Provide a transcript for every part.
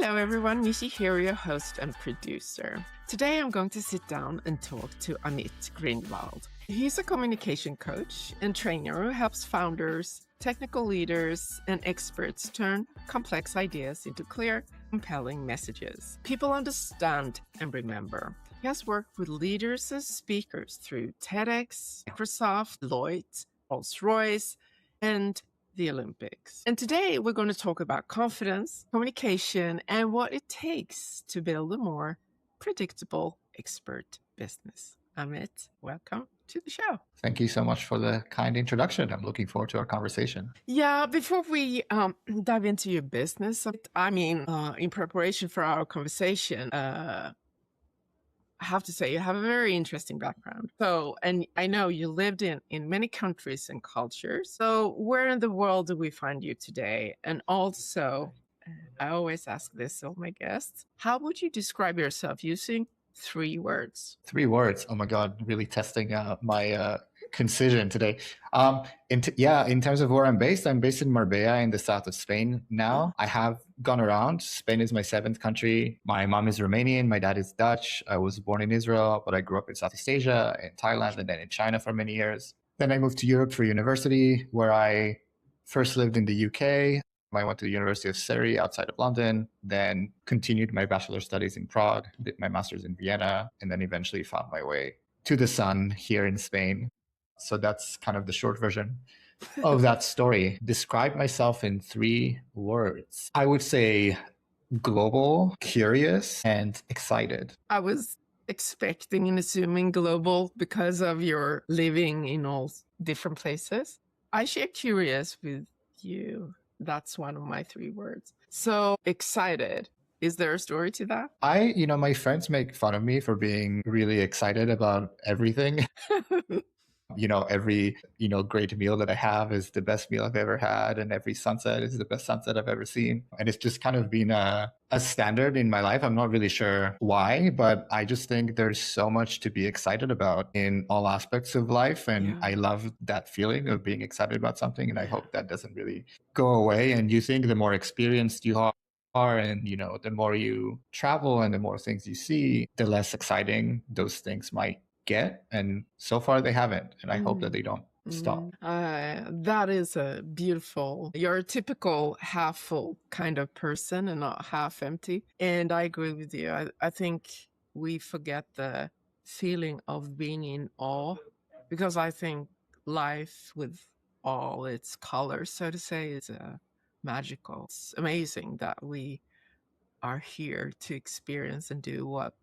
Hello everyone, Michi here, your host and producer. Today I'm going to sit down and talk to Amit Grinvald. He's a communication coach and trainer who helps founders, technical leaders, and experts turn complex ideas into clear, compelling messages people understand and remember. He has worked with leaders and speakers through TEDx, Microsoft, Deloitte, Rolls-Royce, and the Olympics. And today we're going to talk about confidence, communication, and what it takes to build a more predictable expert business. Amit, welcome to the show. Thank you so much for the kind introduction. I'm looking forward to our conversation. Yeah, before we dive into your business, in preparation for our conversation, I have to say you have a very interesting background. So, and I know you lived in many countries and cultures. So where in the world do we find you today? And also, I always ask this of my guests, how would you describe yourself using 3 words? 3 words. Oh my God, really testing my concision today. In terms of where I'm based in Marbella in the south of Spain now. I have gone around. Spain is my 7th country. My mom is Romanian. My dad is Dutch. I was born in Israel, but I grew up in Southeast Asia, in Thailand, and then in China for many years. Then I moved to Europe for university, where I first lived in the UK. I went to the University of Surrey outside of London, then continued my bachelor studies in Prague, did my master's in Vienna, and then eventually found my way to the sun here in Spain. So that's kind of the short version of that story. Describe myself in 3 words. I would say global, curious, and excited. I was expecting and assuming global because of your living in all different places. I share curious with you. That's one of my 3 words. So excited. Is there a story to that? My friends make fun of me for being really excited about everything. Every, great meal that I have is the best meal I've ever had. And every sunset is the best sunset I've ever seen. And it's just kind of been a standard in my life. I'm not really sure why, but I just think there's so much to be excited about in all aspects of life. And I love that feeling of being excited about something. And I hope that doesn't really go away. And you think the more experienced you are, and the more you travel and the more things you see, the less exciting those things might get. And so far they haven't, and I hope that they don't stop. That is a beautiful, you're a typical half full kind of person and not half empty. And I agree with you. I think we forget the feeling of being in awe, because I think life with all its colors, so to say, is magical. It's amazing that we are here to experience and do what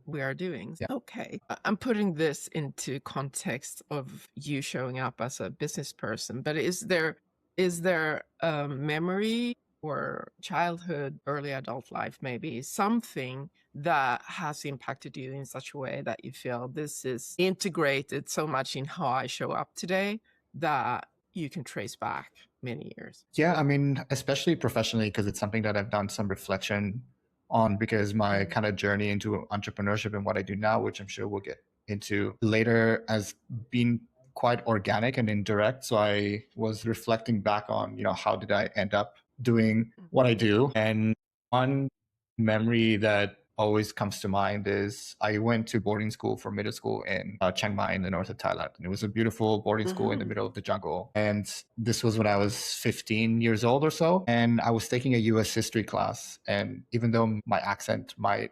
we are doing. Yeah. Okay. I'm putting this into context of you showing up as a business person, but is there a memory or childhood, early adult life, maybe something that has impacted you in such a way that you feel this is integrated so much in how I show up today that you can trace back many years? Yeah, especially professionally, because it's something that I've done some reflection on, because my kind of journey into entrepreneurship and what I do now, which I'm sure we'll get into later, has been quite organic and indirect. So I was reflecting back on, how did I end up doing what I do? And one memory that always comes to mind is I went to boarding school for middle school in Chiang Mai in the north of Thailand. And it was a beautiful boarding school in the middle of the jungle. And this was when I was 15 years old or so. And I was taking a US history class. And even though my accent might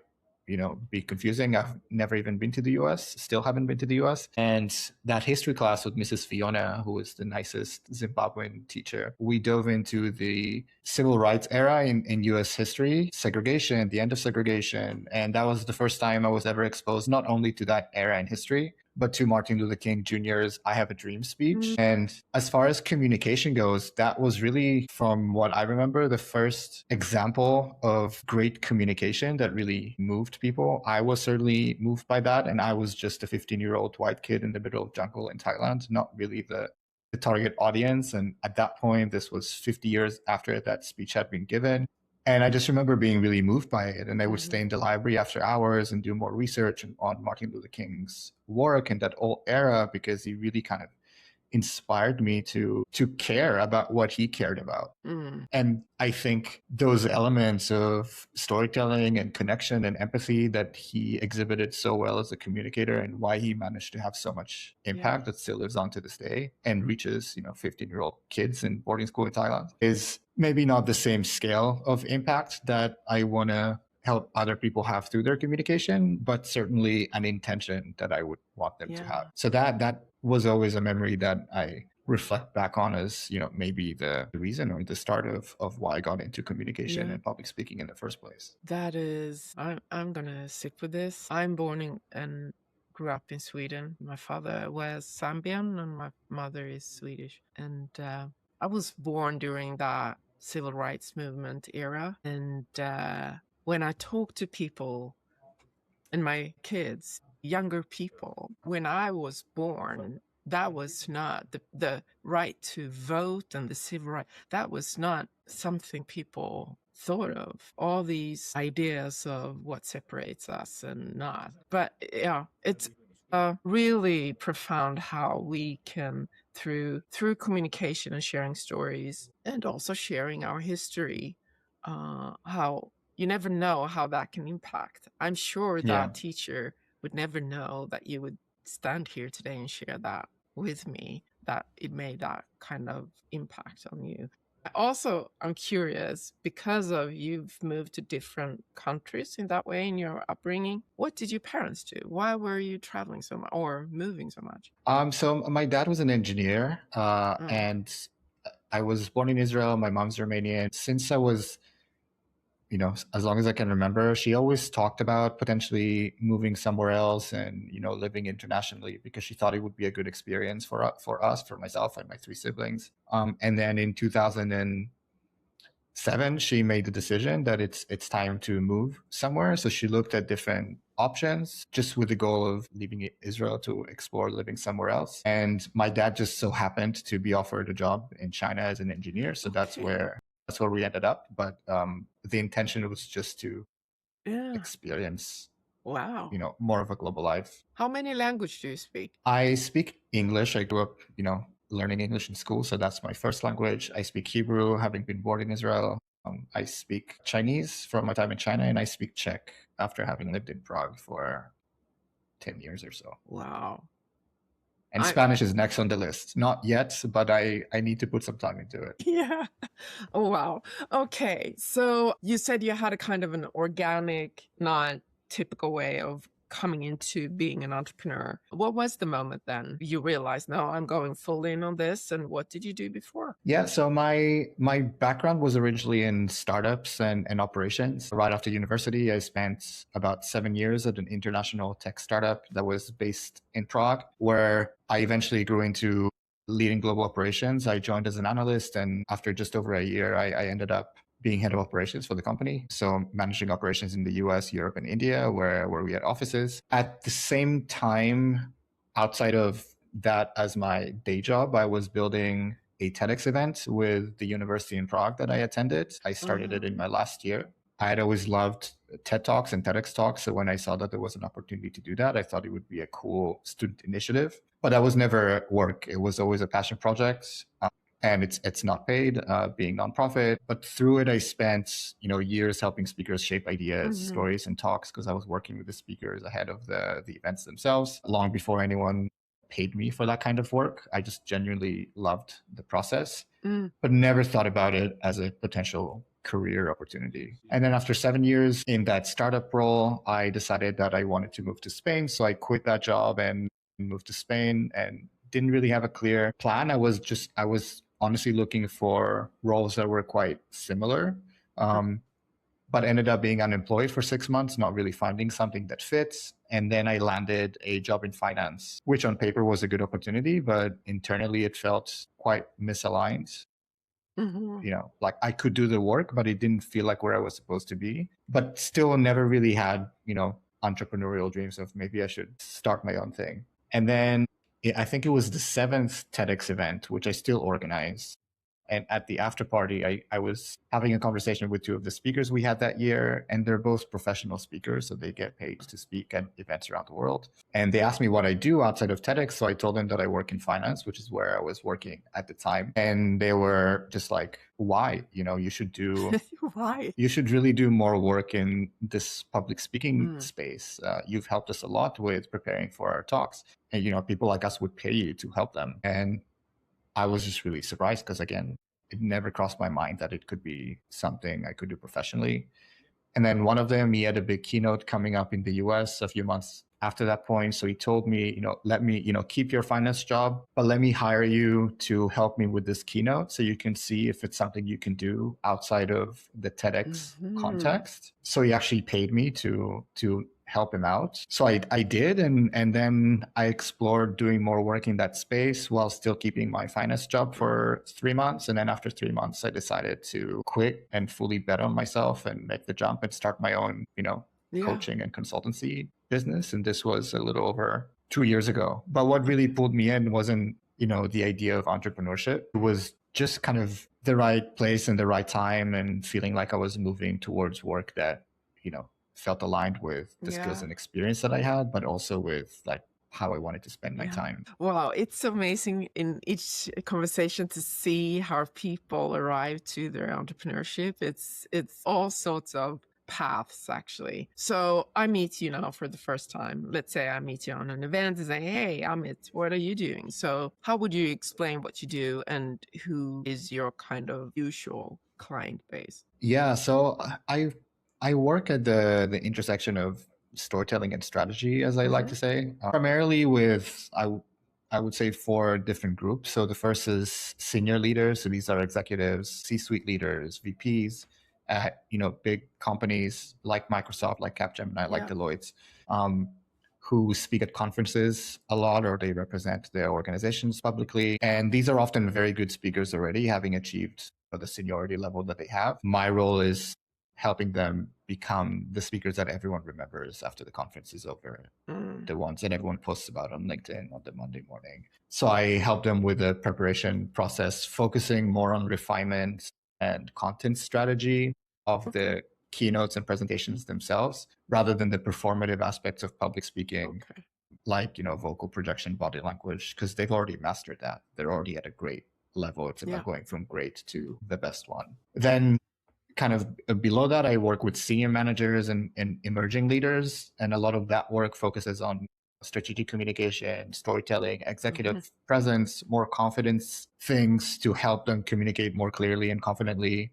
be confusing, I've never even been to the US, still haven't been to the US. And that history class with Mrs. Fiona, who was the nicest Zimbabwean teacher, we dove into the civil rights era in US history, segregation, the end of segregation. And that was the first time I was ever exposed not only to that era in history, but to Martin Luther King Jr.'s I Have a Dream speech. And as far as communication goes, that was really, from what I remember, the first example of great communication that really moved people. I was certainly moved by that. And I was just a 15-year-old white kid in the middle of jungle in Thailand, not really the target audience. And at that point, this was 50 years after that speech had been given. And I just remember being really moved by it. And I would stay in the library after hours and do more research on Martin Luther King's work and that whole era, because he really kind of inspired me to care about what he cared about. Mm. And I think those elements of storytelling and connection and empathy that he exhibited so well as a communicator, and why he managed to have so much impact that still lives on to this day and reaches, 15-year-old kids in boarding school in Thailand, is maybe not the same scale of impact that I want to help other people have through their communication, but certainly an intention that I would want them to have. So that was always a memory that I reflect back on as, maybe the reason or the start of why I got into communication and public speaking in the first place. That is, I'm gonna stick with this. I'm born in and grew up in Sweden. My father was Zambian and my mother is Swedish. And I was born during that civil rights movement era. And when I talk to people and my kids, younger people, when I was born, that was not the right to vote and the civil right. That was not something people thought of. All these ideas of what separates us and not. But yeah, it's really profound how we can through communication and sharing stories and also sharing our history, how you never know how that can impact. I'm sure that teacher would never know that you would stand here today and share that with me, that it made that kind of impact on you. Also, I'm curious, because of you've moved to different countries in that way in your upbringing, what did your parents do? Why were you traveling so much or moving so much? So my dad was an engineer, and I was born in Israel. My mom's Romanian. Since I was, as long as I can remember, she always talked about potentially moving somewhere else and, living internationally, because she thought it would be a good experience for us, for myself and my three siblings. And then in 2007, she made the decision that it's time to move somewhere. So she looked at different options just with the goal of leaving Israel to explore living somewhere else. And my dad just so happened to be offered a job in China as an engineer. So that's where we ended up. But the intention was just to experience, more of a global life. How many languages do you speak? I speak English. I grew up, learning English in school. So that's my first language. I speak Hebrew, having been born in Israel. I speak Chinese from my time in China, and I speak Czech after having lived in Prague for 10 years or so. Wow. And Spanish is next on the list. Not yet, but I need to put some time into it. Yeah. Oh, wow. Okay. So you said you had a kind of an organic, not typical way of coming into being an entrepreneur. What was the moment then you realized, no, I'm going full in on this? And what did you do before? Yeah, so my background was originally in startups and operations. Right after university, I spent about 7 years at an international tech startup that was based in Prague, where I eventually grew into leading global operations. I joined as an analyst, and after just over a year, I ended up being head of operations for the company. So managing operations in the US, Europe, and India, where we had offices. At the same time, outside of that as my day job, I was building a TEDx event with the university in Prague that I attended. I started it in my last year. I had always loved TED Talks and TEDx Talks. So when I saw that there was an opportunity to do that, I thought it would be a cool student initiative. But that was never work. It was always a passion project. And it's not paid, being nonprofit. But through it, I spent years helping speakers shape ideas, stories, and talks, because I was working with the speakers ahead of the events themselves, long before anyone paid me for that kind of work. I just genuinely loved the process, but never thought about it as a potential career opportunity. And then after 7 years in that startup role, I decided that I wanted to move to Spain. So I quit that job and moved to Spain, and didn't really have a clear plan. I was honestly looking for roles that were quite similar, but ended up being unemployed for 6 months, not really finding something that fits. And then I landed a job in finance, which on paper was a good opportunity, but internally it felt quite misaligned. Like I could do the work, but it didn't feel like where I was supposed to be. But still never really had, entrepreneurial dreams of maybe I should start my own thing. And then I think it was the 7th TEDx event, which I still organize. And at the after party, I was having a conversation with two of the speakers we had that year, and they're both professional speakers. So they get paid to speak at events around the world. And they asked me what I do outside of TEDx. So I told them that I work in finance, which is where I was working at the time. And they were just like, why? You should do Why? you should really do more work in this public speaking space. You've helped us a lot with preparing for our talks. And, people like us would pay you to help them. And I was just really surprised because, again, it never crossed my mind that it could be something I could do professionally. And then one of them, he had a big keynote coming up in the US a few months after that point. So he told me, let me, keep your finance job, but let me hire you to help me with this keynote so you can see if it's something you can do outside of the TEDx context. So he actually paid me to help him out. So I did. And then I explored doing more work in that space while still keeping my finance job for 3 months. And then after 3 months, I decided to quit and fully bet on myself and make the jump and start my own, coaching and consultancy business. And this was a little over 2 years ago. But what really pulled me in wasn't, the idea of entrepreneurship. It was just kind of the right place and the right time and feeling like I was moving towards work that, felt aligned with the skills and experience that I had, but also with like how I wanted to spend my time. Wow, it's amazing in each conversation to see how people arrive to their entrepreneurship. It's all sorts of paths actually. So I meet you now for the first time. Let's say I meet you on an event and say, hey, Amit, what are you doing? So how would you explain what you do and who is your kind of usual client base? Yeah, so I work at the intersection of storytelling and strategy, as I like to say, primarily with, I would say 4 different groups. So the first is senior leaders. So these are executives, C-suite leaders, VPs at, big companies like Microsoft, like Capgemini, like Deloitte, who speak at conferences a lot, or they represent their organizations publicly. And these are often very good speakers already, having achieved the seniority level that they have. My role is helping them become the speakers that everyone remembers after the conference is over, the ones that everyone posts about on LinkedIn on the Monday morning. So I help them with the preparation process, focusing more on refinement and content strategy of the keynotes and presentations themselves, rather than the performative aspects of public speaking, like, vocal projection, body language, because they've already mastered that. They're already at a great level. It's about going from great to the best one. Then kind of below that, I work with senior managers and emerging leaders. And a lot of that work focuses on strategic communication, storytelling, executive presence, more confidence things to help them communicate more clearly and confidently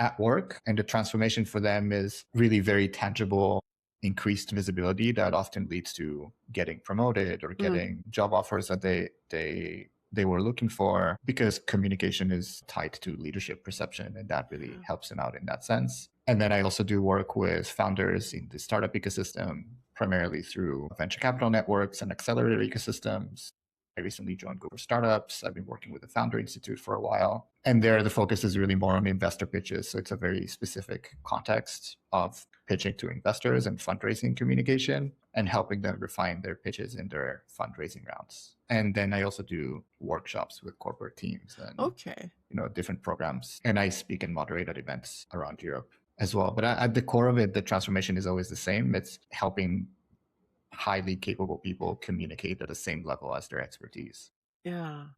at work. And the transformation for them is really very tangible, increased visibility that often leads to getting promoted or getting job offers that they were looking for, because communication is tied to leadership perception, and that really helps them out in that sense. And then I also do work with founders in the startup ecosystem, primarily through venture capital networks and accelerator ecosystems. I recently joined Go for Startups. I've been working with the Founder Institute for a while. And there, the focus is really more on investor pitches. So it's a very specific context of pitching to investors and fundraising communication and helping them refine their pitches in their fundraising rounds. And then I also do workshops with corporate teams and different programs. And I speak and moderate at events around Europe as well. But at the core of it, the transformation is always the same. It's helping highly capable people communicate at the same level as their expertise.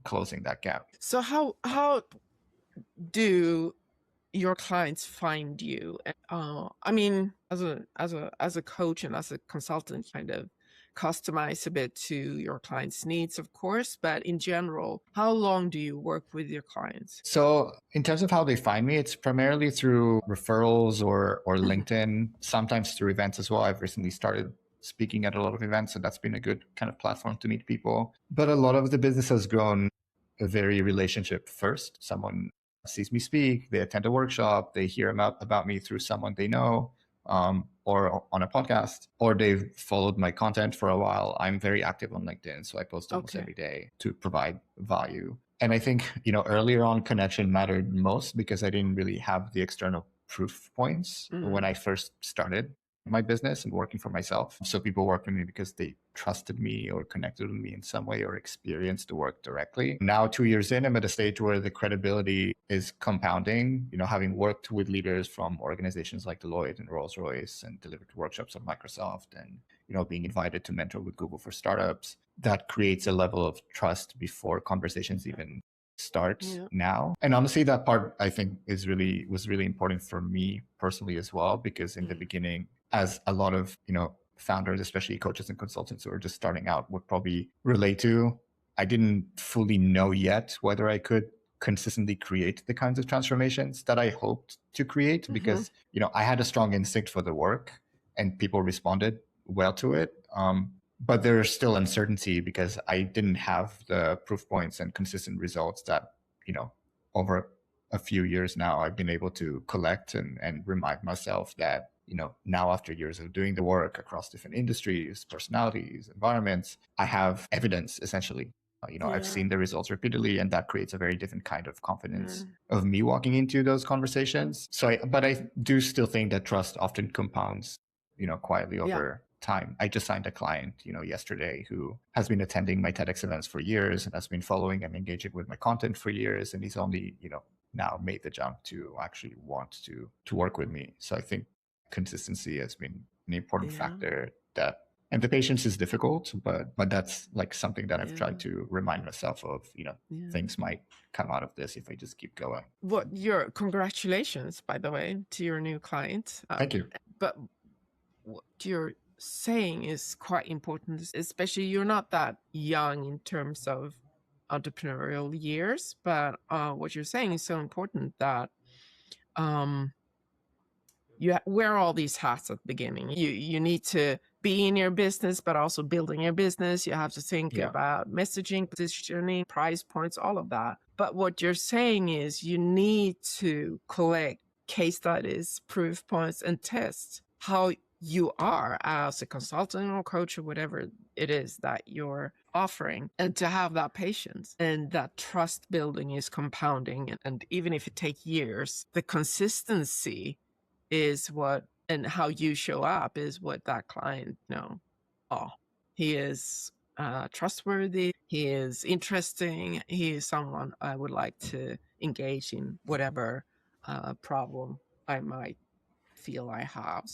Closing that gap. So how do your clients find you? I mean, as a coach and as a consultant, kind of customize a bit to your clients' needs, of course, but in general, how long do you work with your clients? So in terms of how they find me, it's primarily through referrals or LinkedIn, sometimes through events as well. I've recently started speaking at a lot of events, so that's been a good kind of platform to meet people. But a lot of the business has grown very relationship first. Someone sees me speak, they attend a workshop, they hear about me through someone they know, or on a podcast, or they've followed my content for a while. I'm very active on LinkedIn, so I post almost every day to provide value. And I think, earlier on, connection mattered most because I didn't really have the external proof points when I first started. my business and working for myself. So people work with me because they trusted me or connected with me in some way or experienced the work directly. Now, 2 years in, I'm at a stage where the credibility is compounding. Having worked with leaders from organizations like Deloitte and Rolls-Royce and delivered workshops at Microsoft and, being invited to mentor with Google for startups, that creates a level of trust before conversations even start now. And honestly, that part I think was really important for me personally as well, because in the beginning, as a lot of, founders, especially coaches and consultants who are just starting out would probably relate to, I didn't fully know yet whether I could consistently create the kinds of transformations that I hoped to create, because, I had a strong instinct for the work and people responded well to it. But there's still uncertainty because I didn't have the proof points and consistent results that, over a few years now, I've been able to collect and remind myself that, now after years of doing the work across different industries, personalities, environments, I have evidence essentially. I've seen the results repeatedly, and that creates a very different kind of confidence of me walking into those conversations. But I do still think that trust often compounds, quietly over time. I just signed a client, yesterday who has been attending my TEDx events for years and has been following and engaging with my content for years. And he's only, now made the jump to actually want to work with me. So I think consistency has been an important factor and the patience is difficult, but that's like something that I've tried to remind myself of, things might come out of this if I just keep going. Your congratulations, by the way, to your new client. Thank you. But what you're saying is quite important, especially you're not that young in terms of entrepreneurial years, but what you're saying is so important that you wear all these hats at the beginning. You need to be in your business, but also building your business. You have to think about messaging, positioning, price points, all of that. But what you're saying is you need to collect case studies, proof points, and test how you are as a consultant or coach or whatever it is that you're offering, and to have that patience and that trust building is compounding. And even if it takes years, the consistency is what, and how you show up is what that client he is trustworthy, he is interesting, he is someone I would like to engage in whatever problem I might feel I have.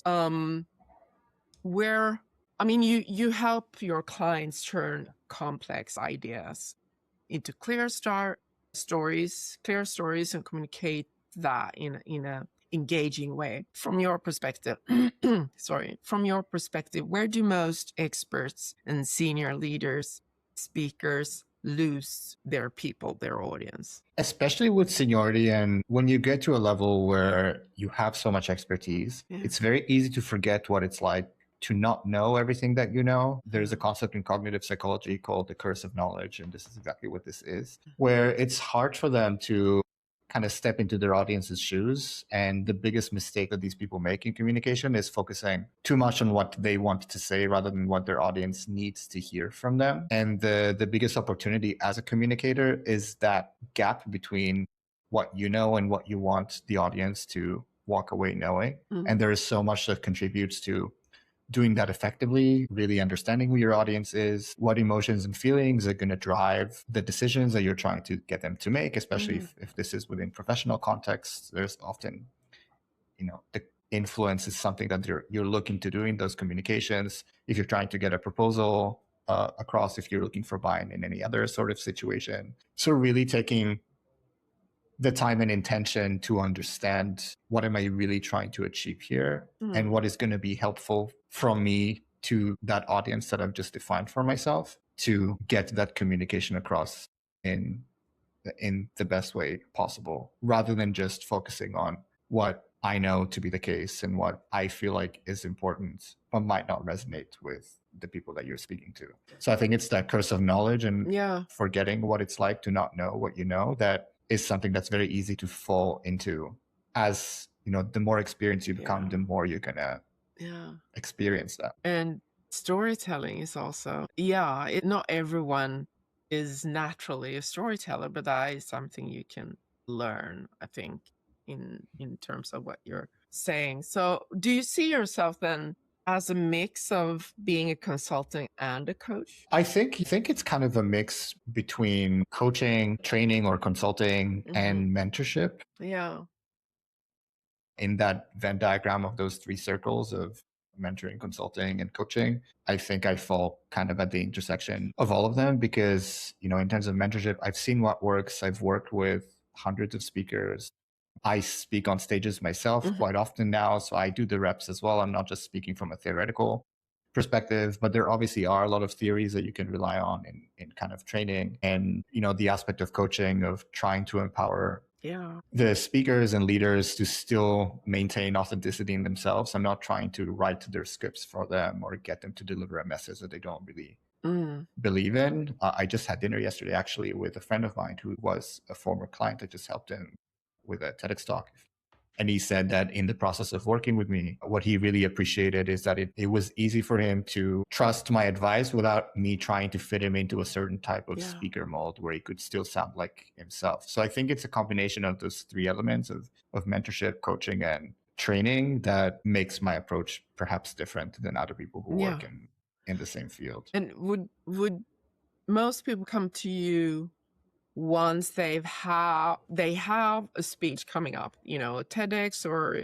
You help your clients turn complex ideas into clear stories and communicate that in a engaging way. From your perspective, where do most experts and senior leaders, speakers lose their people, their audience? Especially with seniority, and when you get to a level where you have so much expertise, it's very easy to forget what it's like to not know everything that you know. There's a concept in cognitive psychology called the curse of knowledge, and this is exactly what this is, where it's hard for them to kind of step into their audience's shoes. And the biggest mistake that these people make in communication is focusing too much on what they want to say rather than what their audience needs to hear from them. And the biggest opportunity as a communicator is that gap between what you know and what you want the audience to walk away knowing. And there is so much that contributes to doing that effectively, really understanding who your audience is, what emotions and feelings are going to drive the decisions that you're trying to get them to make, especially if this is within professional contexts. There's often, the influence is something that you're looking to do in those communications. If you're trying to get a proposal across, if you're looking for buy-in in any other sort of situation. So really taking the time and intention to understand what am I really trying to achieve here and what is going to be helpful from me to that audience that I've just defined for myself to get that communication across in the best way possible, rather than just focusing on what I know to be the case and what I feel like is important, but might not resonate with the people that you're speaking to. So I think it's that curse of knowledge and forgetting what it's like to not know what you know that is something that's very easy to fall into. As the more experienced you become, the more you're gonna experience that. And storytelling is also not everyone is naturally a storyteller, but that is something you can learn, I think, in terms of what you're saying. So do you see yourself then as a mix of being a consultant and a coach? I think it's kind of a mix between coaching, training, or consulting Hmm. and mentorship. Yeah. In that Venn diagram of those three circles of mentoring, consulting, and coaching, I think I fall kind of at the intersection of all of them because, in terms of mentorship, I've seen what works. I've worked with hundreds of speakers. I speak on stages myself Hmm. quite often now. So I do the reps as well. I'm not just speaking from a theoretical perspective, but there obviously are a lot of theories that you can rely on in kind of training and, the aspect of coaching of trying to empower Yeah. the speakers and leaders to still maintain authenticity in themselves. I'm not trying to write their scripts for them or get them to deliver a message that they don't really Mm. believe in. I just had dinner yesterday actually with a friend of mine who was a former client. I just helped him with a TEDx talk. And he said that in the process of working with me, what he really appreciated is that it was easy for him to trust my advice without me trying to fit him into a certain type of Yeah. speaker mold where he could still sound like himself. So I think it's a combination of those three elements of mentorship, coaching, and training that makes my approach perhaps different than other people who Yeah. work in the same field. And would most people come to you once they have a speech coming up, a TEDx or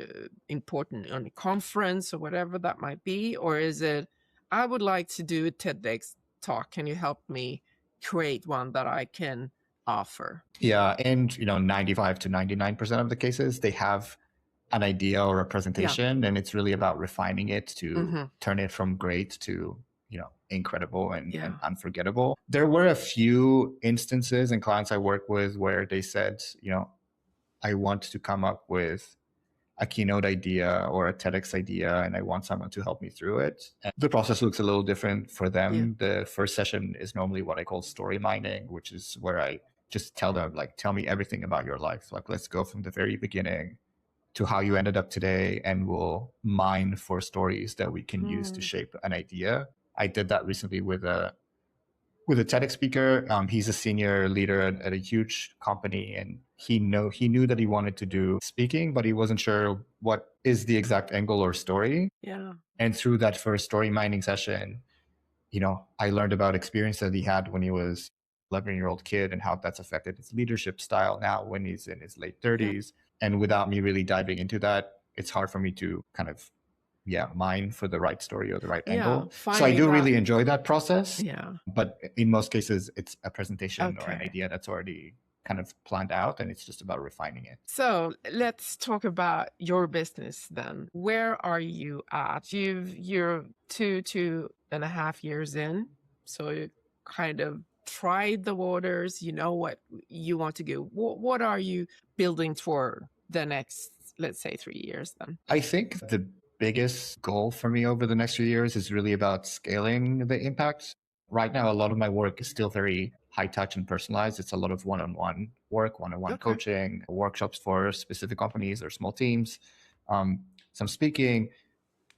important on a conference or whatever that might be? Or is it, I would like to do a TEDx talk. Can you help me create one that I can offer? Yeah. And, 95 to 99% of the cases, they have an idea or a Yeah. presentation, and it's really about refining it to Hmm. turn it from great to incredible and Yeah. unforgettable. There were a few instances and clients I work with where they said, I want to come up with a keynote idea or a TEDx idea, and I want someone to help me through it. And the process looks a little different for Yeah. them. The first session is normally what I call story mining, which is where I just tell them, like, tell me everything about your life. Like, let's go from the very beginning to how you ended up today, and we'll mine for stories that we can use to Mm. shape an idea. I did that recently with a TEDx speaker. He's a senior leader at a huge company, and he knew that he wanted to do speaking, but he wasn't sure what is the exact angle or story. Yeah. And through that first story mining session, I learned about experience that he had when he was 11-year-old kid and how that's affected his leadership style now when he's in his late Yeah. 30s. And without me really diving into that, it's hard for me to kind of, mine for the right story or the right Yeah. angle. So I Finding do that. really enjoy that process. Yeah. But in most cases, it's a presentation or an Okay. idea that's already kind of planned out, and it's just about refining it. So let's talk about your business then. Where are you at? You're 2.5 years in, so you kind of tried the waters. You know what you want to do. What are you building for the next, let's say, 3 years then? I think the biggest goal for me over the next few years is really about scaling the impact. Right now, a lot of my work is still very high touch and personalized. It's a lot of one on one work, one on one Okay. coaching, workshops for specific companies or small teams, some speaking.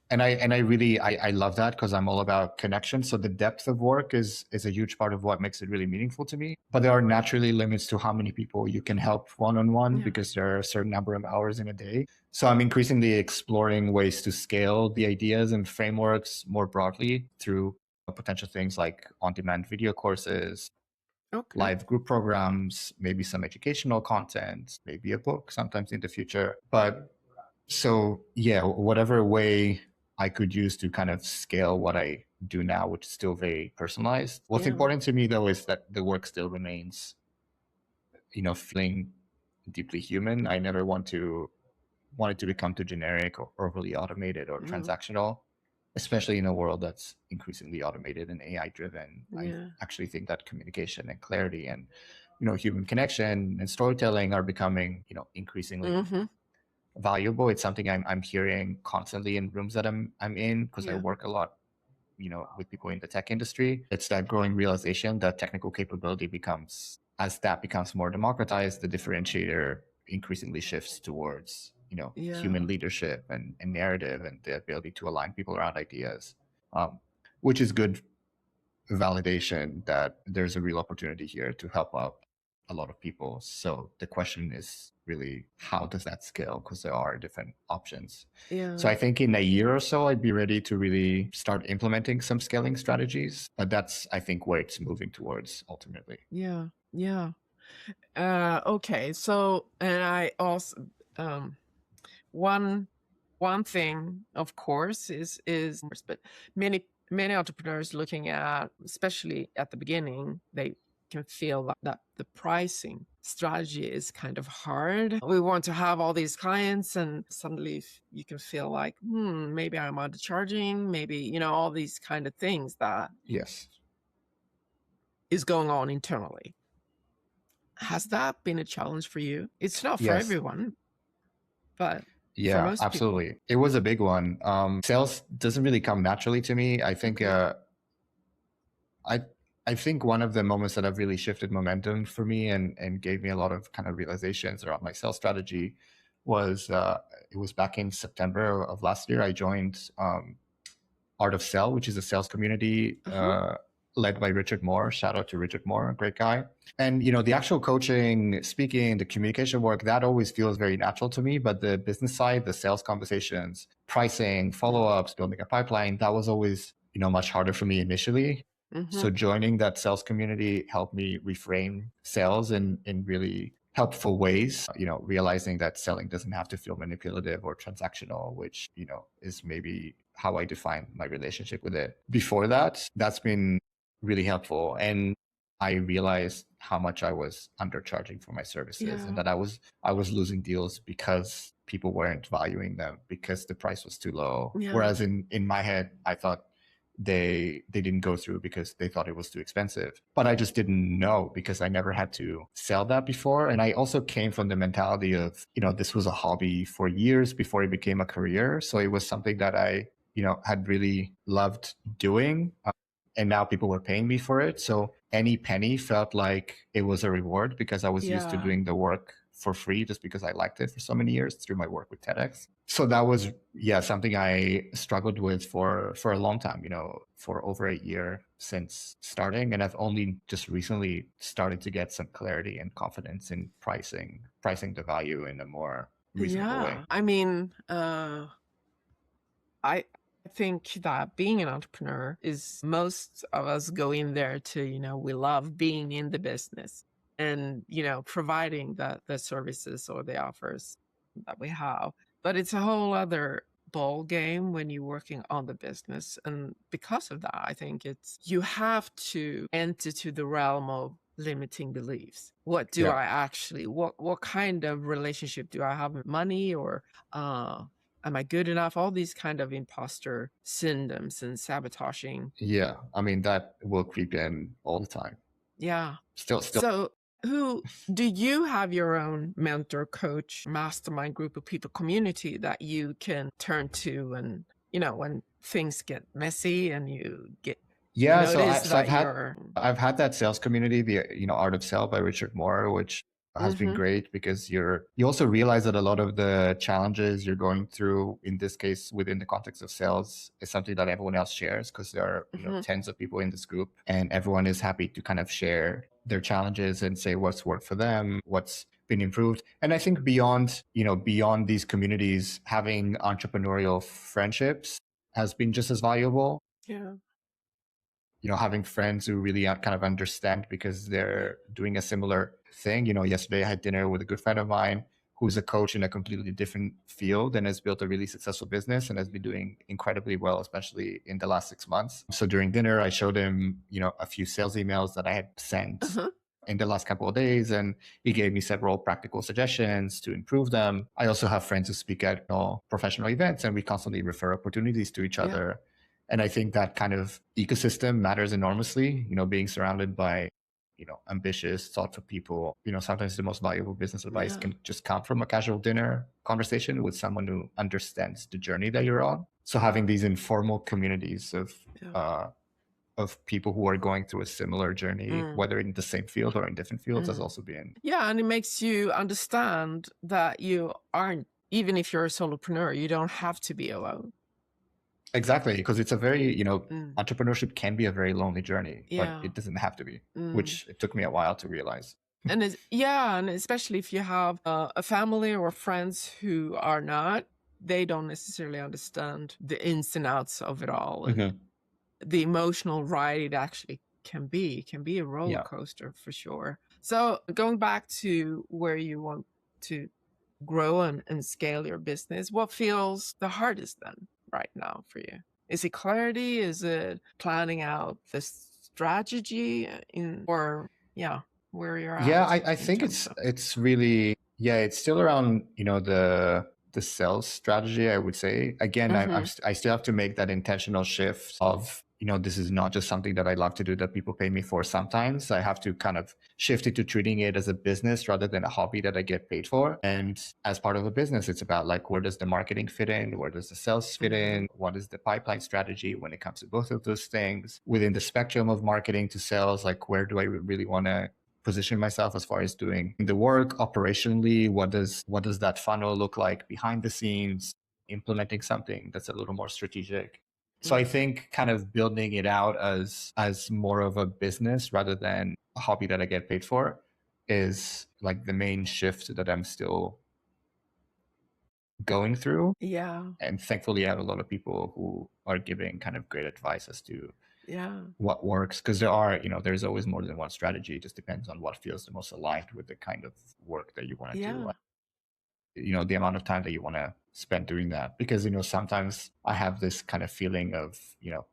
And I really I love that because I'm all about connection. So the depth of work is a huge part of what makes it really meaningful to me. But there are naturally limits to how many people you can help one on one Yeah. because there are a certain number of hours in a day. So I'm increasingly exploring ways to scale the ideas and frameworks more broadly through potential things like on-demand video courses, Okay. live group programs, maybe some educational content, maybe a book sometimes in the future. But so yeah, whatever way I could use to kind of scale what I do now, which is still very personalized. What's Yeah. important to me though is that the work still remains, feeling deeply human. I never want it to become too generic or overly automated or Mm. transactional, especially in a world that's increasingly automated and AI driven. I Yeah. actually think that communication and clarity and human connection and storytelling are becoming increasingly Hmm. valuable. It's something I'm hearing constantly in rooms that I'm in because I Yeah. work a lot, with people in the tech industry. It's that growing realization that technical capability becomes, as that becomes more democratized, the differentiator increasingly shifts towards, Yeah. human leadership and narrative and the ability to align people around ideas, which is good validation that there's a real opportunity here to help out a lot of people. So the question is really, how does that scale? Because there are different options. So Yeah. I think in a year or so, I'd be ready to really start implementing some scaling strategies. But that's, I think, where it's moving towards ultimately. Yeah. Yeah. Okay. So, and I also, one thing, of course, is, but many entrepreneurs looking at, especially at the beginning, they can feel that the pricing strategy is kind of hard. We want to have all these clients, and suddenly you can feel like, maybe I'm undercharging, maybe, all these kind of things that Yes. is going on internally. Has that been a challenge for you? It's not for Yes. everyone, but for Yeah, most people. absolutely. It was a big one. Sales doesn't really come naturally to me. I think I I think one of the moments that have really shifted momentum for me and gave me a lot of kind of realizations around my sales strategy was it was back in September of last year. I joined Art of Sell, which is a sales community led by Richard Moore. Shout out to Richard Moore, a great guy. And the actual coaching, speaking, the communication work, that always feels very natural to me. But the business side, the sales conversations, pricing, follow-ups, building a pipeline, that was always much harder for me initially. So joining that sales community helped me reframe sales in really helpful ways, realizing that selling doesn't have to feel manipulative or transactional, which, is maybe how I define my relationship with it. Before that, that's been really helpful. And I realized how much I was undercharging for my services and that I was losing deals because people weren't valuing them because the price was too low. Yeah. Whereas in my head, I thought they didn't go through because they thought it was too expensive. But I just didn't know because I never had to sell that before. And I also came from the mentality of, this was a hobby for years before it became a career. So it was something that I, had really loved doing. And now people were paying me for it. So any penny felt like it was a reward because I was used to doing the work for free just because I liked it for so many years through my work with TEDx. So that was, something I struggled with for a long time, for over a year since starting. And I've only just recently started to get some clarity and confidence in pricing the value in a more reasonable way. I mean, I think that being an entrepreneur is, most of us go in there to, we love being in the business and, providing the services or the offers that we have. But it's a whole other ball game when you're working on the business. And because of that, I think you have to enter to the realm of limiting beliefs. What do I actually, what kind of relationship do I have with money, or am I good enough? All these kind of imposter syndromes and sabotaging. Yeah. I mean, that will creep in all the time. Yeah. Still. So do you have your own mentor, coach, mastermind group of people, community that you can turn to and, when things get messy and you get notice that I've had that sales community, the Art of Sell by Richard Moore, which has been great because you also realize that a lot of the challenges you're going through, in this case within the context of sales, is something that everyone else shares because there are tens of people in this group and everyone is happy to kind of share their challenges and say what's worked for them, what's been improved. And I think beyond these communities, having entrepreneurial friendships has been just as valuable. Yeah. Having friends who really kind of understand because they're doing a similar thing. Yesterday I had dinner with a good friend of mine who's a coach in a completely different field and has built a really successful business and has been doing incredibly well, especially in the last 6 months. So during dinner, I showed him, a few sales emails that I had sent in the last couple of days, and he gave me several practical suggestions to improve them. I also have friends who speak at professional events, and we constantly refer opportunities to each other. And I think that kind of ecosystem matters enormously, being surrounded by, ambitious, thoughtful people. Sometimes the most valuable business advice can just come from a casual dinner conversation with someone who understands the journey that you're on. So having these informal communities of people who are going through a similar journey, whether in the same field or in different fields, has also been. Yeah, and it makes you understand that you aren't, even if you're a solopreneur, you don't have to be alone. Exactly, because it's a very, entrepreneurship can be a very lonely journey, but it doesn't have to be, which it took me a while to realize. and especially if you have a family or friends who are not, they don't necessarily understand the ins and outs of it all, and Mhm. the emotional ride it actually can be a roller Yeah. coaster for sure. So going back to where you want to grow and scale your business, what feels the hardest then right now for you? Is it clarity? Is it planning out the strategy in, or yeah, where you're Yeah, at I in think terms of? it's really, yeah, it's still around, the sales strategy, I would say. Again, Mm-hmm. I still have to make that intentional shift of, this is not just something that I love to do that people pay me for. Sometimes I have to kind of shift it to treating it as a business rather than a hobby that I get paid for. And as part of a business, it's about like, where does the marketing fit in? Where does the sales fit Mm-hmm. in? What is the pipeline strategy when it comes to both of those things? Within the spectrum of marketing to sales, like, where do I really want to position myself as far as doing the work operationally? What does that funnel look like behind the scenes, implementing something that's a little more strategic? So I Mm. think kind of building it out as more of a business rather than a hobby that I get paid for is like the main shift that I'm still going through. Yeah, And thankfully I have a lot of people who are giving kind of great advice as to yeah, what works, because there's always more than one strategy. It just depends on what feels the most aligned with the kind of work that you want to do, yeah, the amount of time that you want to spend doing that. Because sometimes I have this kind of feeling of,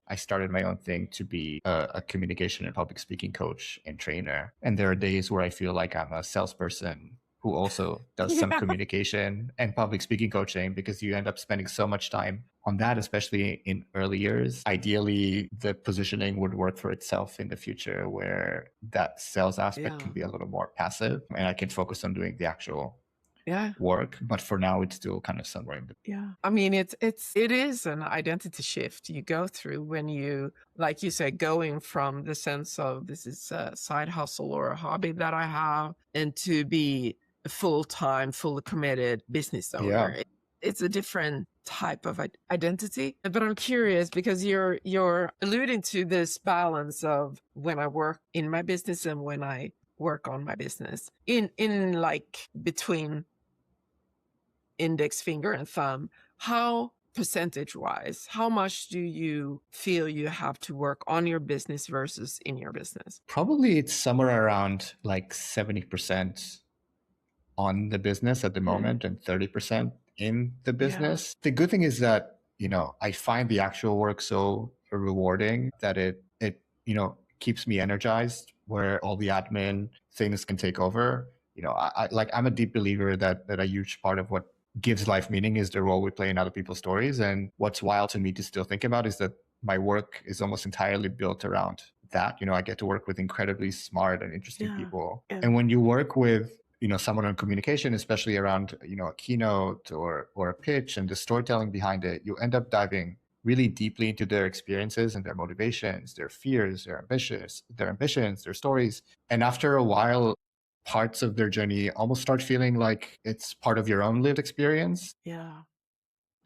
I started my own thing to be a communication and public speaking coach and trainer, and there are days where I feel like I'm a salesperson who also does some yeah, communication and public speaking coaching, because you end up spending so much time on that, especially in early years. Ideally, the positioning would work for itself in the future, where that sales aspect yeah, can be a little more passive and I can focus on doing the actual yeah. work. But for now, it's still kind of somewhere in the. Yeah. I mean, it is an identity shift you go through when you, like you said, going from the sense of this is a side hustle or a hobby that I have, and to be a full-time, fully committed business Yeah. owner. It's a different type of identity. But I'm curious because you're alluding to this balance of when I work in my business and when I work on my business in like between index finger and thumb, how percentage wise, how much do you feel you have to work on your business versus in your business? Probably it's somewhere around like 70% on the business at the Mm. moment and 30% in the Yeah. business. The good thing is that, I find the actual work so rewarding that it keeps me energized, where all the admin things can take over. I'm a deep believer that a huge part of what gives life meaning is the role we play in other people's stories. And what's wild to me to still think about is that my work is almost entirely built around that. I get to work with incredibly smart and interesting Yeah. people. Yeah. And when you work with someone on communication, especially around a keynote or a pitch and the storytelling behind it, you end up diving really deeply into their experiences and their motivations, their fears, their ambitions, their stories. And after a while, parts of their journey almost start feeling like it's part of your own lived experience. Yeah.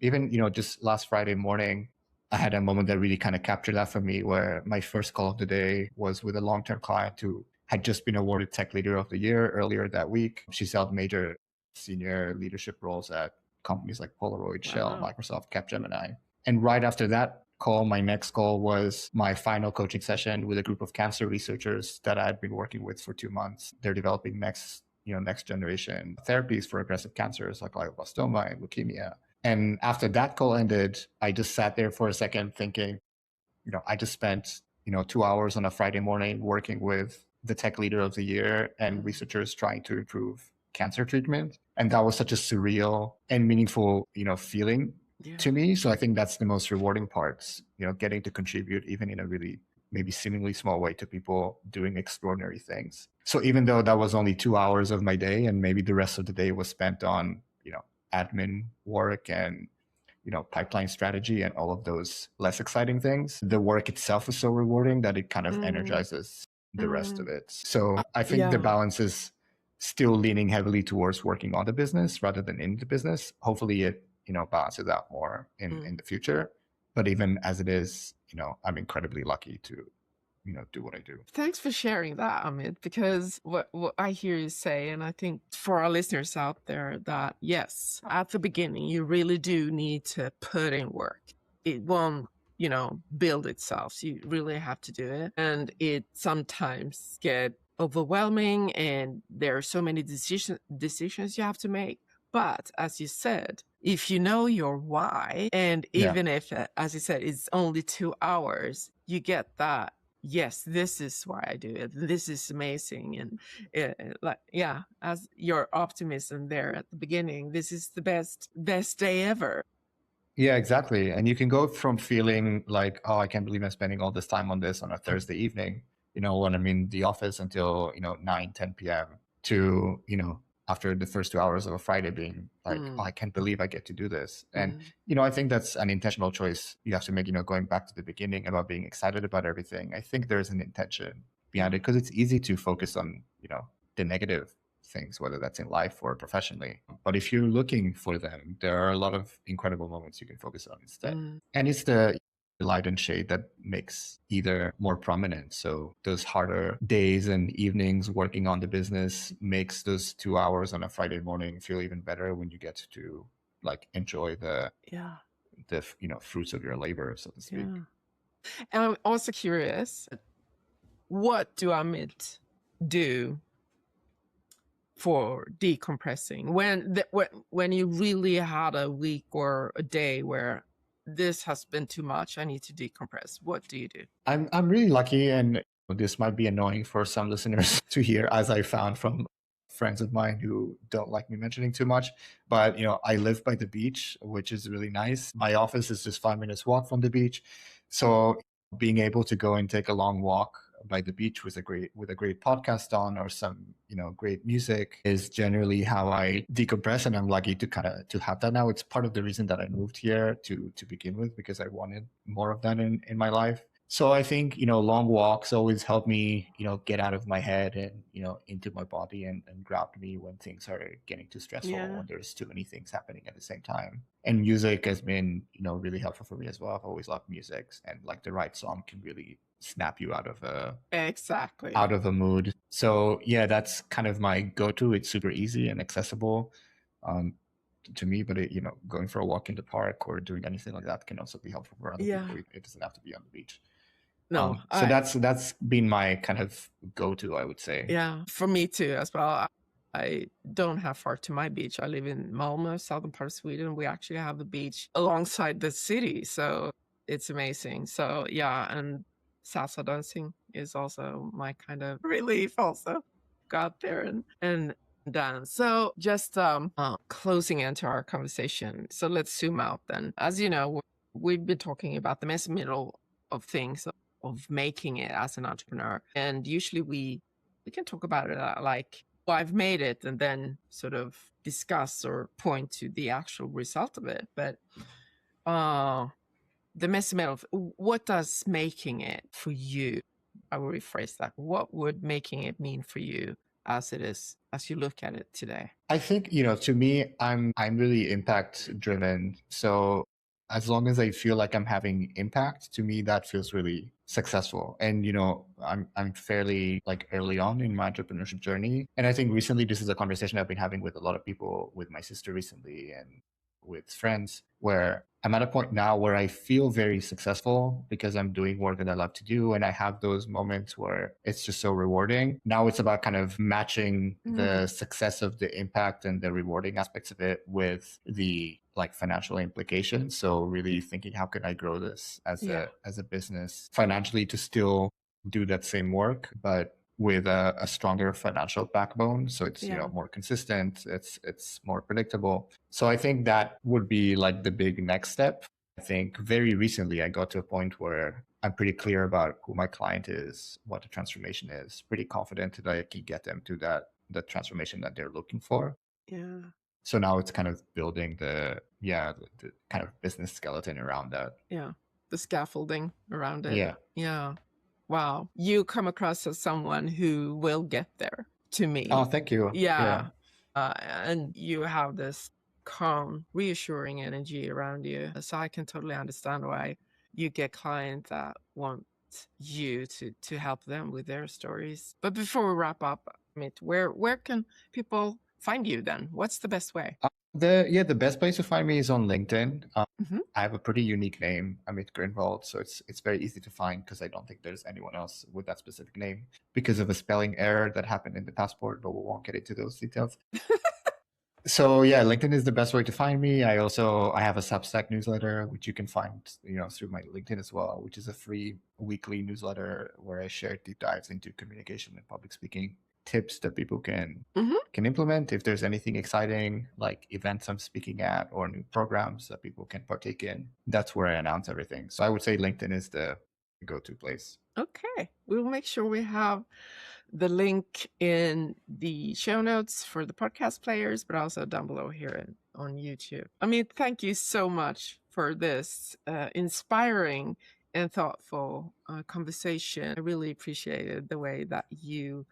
Even just last Friday morning, I had a moment that really kind of captured that for me, where my first call of the day was with a long-term client who had just been awarded Tech Leader of the Year earlier that week. She's held major senior leadership roles at companies like Polaroid, Shell, Wow. Microsoft, Capgemini. And right after that call, my next call was my final coaching session with a group of cancer researchers that I had been working with for 2 months. They're developing next generation therapies for aggressive cancers like glioblastoma and leukemia. And after that call ended, I just sat there for a second thinking, I just spent, 2 hours on a Friday morning working with the tech leader of the year and Mm. researchers trying to improve cancer treatment. And that was such a surreal and meaningful, feeling Yeah. to me. So I think that's the most rewarding parts, getting to contribute even in a really maybe seemingly small way to people doing extraordinary things. So even though that was only 2 hours of my day and maybe the rest of the day was spent on, admin work and pipeline strategy and all of those less exciting things, the work itself is so rewarding that it kind of Mm. energizes the rest of Mm. it. So I think the Yeah. balance is still leaning heavily towards working on the business rather than in the business. Hopefully it balances out more in Mm. the future. But even as it is, I'm incredibly lucky to do what I do. Thanks for sharing that, Amit, because what I hear you say, and I think for our listeners out there, that yes, at the beginning, you really do need to put in work. It won't, build itself. So you really have to do it. And it sometimes get overwhelming and there are so many decisions you have to make. But as you said, if you know your why, and Yeah. even if, as you said, it's only 2 hours, you get that. Yes, this is why I do it. This is amazing. And as your optimism there at the beginning, this is the best day ever. Yeah, exactly. And you can go from feeling like, oh, I can't believe I'm spending all this time on this on a Thursday evening, when I'm in the office until, 9, 10 p.m. to, after the first 2 hours of a Friday being like, oh, I can't believe I get to do this. And, I think that's an intentional choice you have to make, going back to the beginning about being excited about everything. I think there's an intention behind it because it's easy to focus on, the negative things, whether that's in life or professionally. But if you're looking for them, there are a lot of incredible moments you can focus on instead. And it's the light and shade that makes either more prominent. So those harder days and evenings working on the business makes those 2 hours on a Friday morning feel even better when you get to like enjoy the fruits of your labor, so to speak. Yeah. And I'm also curious, what do Amit do for decompressing when you really had a week or a day where this has been too much, I need to decompress? What do you do? I'm really lucky, and this might be annoying for some listeners to hear, as I found from friends of mine who don't like me mentioning too much. But I live by the beach, which is really nice. My office is just 5 minutes walk from the beach, so being able to go and take a long walk by the beach with a great podcast on or some great music is generally how I decompress, and I'm lucky to have that now. It's part of the reason that I moved here to begin with, because I wanted more of that in my life. So I think long walks always help me get out of my head and into my body and ground me when things are getting too stressful, when there's too many things happening at the same time. And music has been really helpful for me as well. I've always loved music, and like the right song can really snap you out of a mood. So yeah, that's kind of my go-to. It's super easy and accessible to me, but going for a walk in the park or doing anything like that can also be helpful for other people. It doesn't have to be on the beach. No, so that's been my kind of go-to, I would say. Yeah, for me too as well. I don't have far to my beach. I live in Malmö, southern part of Sweden. We actually have the beach alongside the city, so it's amazing. So yeah, and salsa dancing is also my kind of relief. Also, got there and dance. So just closing into our conversation. So let's zoom out then. As you know, we've been talking about the messy middle of things, of making it as an entrepreneur, and usually we can talk about it like, well, I've made it, and then sort of discuss or point to the actual result of it. But the messy middle, what does making it for you? I will rephrase that. What would making it mean for you as it is, as you look at it today? I think to me, I'm really impact driven. So as long as I feel like I'm having impact, to me that feels really successful. And I'm fairly like early on in my entrepreneurship journey, and I think recently this is a conversation I've been having with a lot of people, with my sister recently and with friends, where I'm at a point now where I feel very successful because I'm doing work that I love to do, and I have those moments where it's just so rewarding. Now it's about kind of matching the success of the impact and the rewarding aspects of it with the like financial implications. So really thinking, how can I grow this as a business financially to still do that same work, but with a stronger financial backbone, so it's more consistent, it's more predictable. So I think that would be like the big next step. I think very recently I got to a point where I'm pretty clear about who my client is, what the transformation is, pretty confident that I can get them to the transformation that they're looking for. So now it's kind of building the kind of business skeleton around that. The scaffolding around it. Wow. You come across as someone who will get there, to me. Oh, thank you. And you have this calm, reassuring energy around you. So I can totally understand why you get clients that want you to help them with their stories. But before we wrap up, Amit, where can people find you then? What's the best way? The best place to find me is on LinkedIn. Mhm. I have a pretty unique name, Amit Grinvald, so it's very easy to find because I don't think there's anyone else with that specific name because of a spelling error that happened in the passport, but we won't get into those details. So yeah, LinkedIn is the best way to find me. I have a Substack newsletter, which you can find, through my LinkedIn as well, which is a free weekly newsletter where I share deep dives into communication and public speaking tips that people can implement. If there's anything exciting, like events I'm speaking at or new programs that people can partake in, that's where I announce everything. So I would say LinkedIn is the go-to place. Okay, we'll make sure we have the link in the show notes for the podcast players, but also down below here on YouTube. I mean, thank you so much for this inspiring and thoughtful conversation. I really appreciated the way that you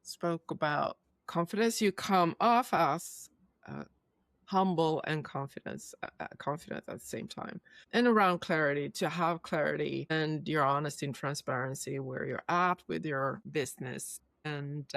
spoke about confidence. You come off as humble and confident at the same time, and around clarity, to have clarity and your honesty and transparency where you're at with your business, and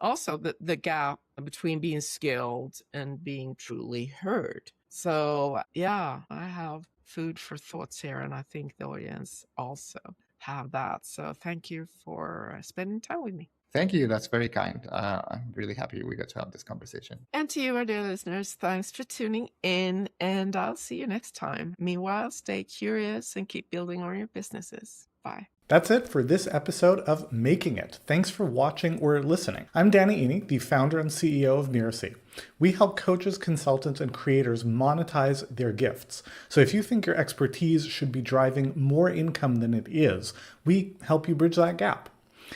also the gap between being skilled and being truly heard. So yeah, I have food for thoughts here, and I think the audience also have that. So thank you for spending time with me. Thank you. That's very kind. I'm really happy we got to have this conversation. And to you, our dear listeners, thanks for tuning in, and I'll see you next time. Meanwhile, stay curious and keep building on your businesses. Bye. That's it for this episode of Making It. Thanks for watching or listening. I'm Danny Iny, the founder and CEO of Mirasee. We help coaches, consultants, and creators monetize their gifts. So if you think your expertise should be driving more income than it is, we help you bridge that gap.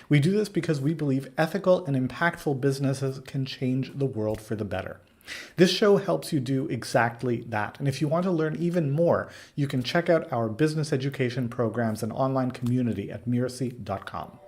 We do this because we believe ethical and impactful businesses can change the world for the better. This show helps you do exactly that. And if you want to learn even more, you can check out our business education programs and online community at mirasee.com.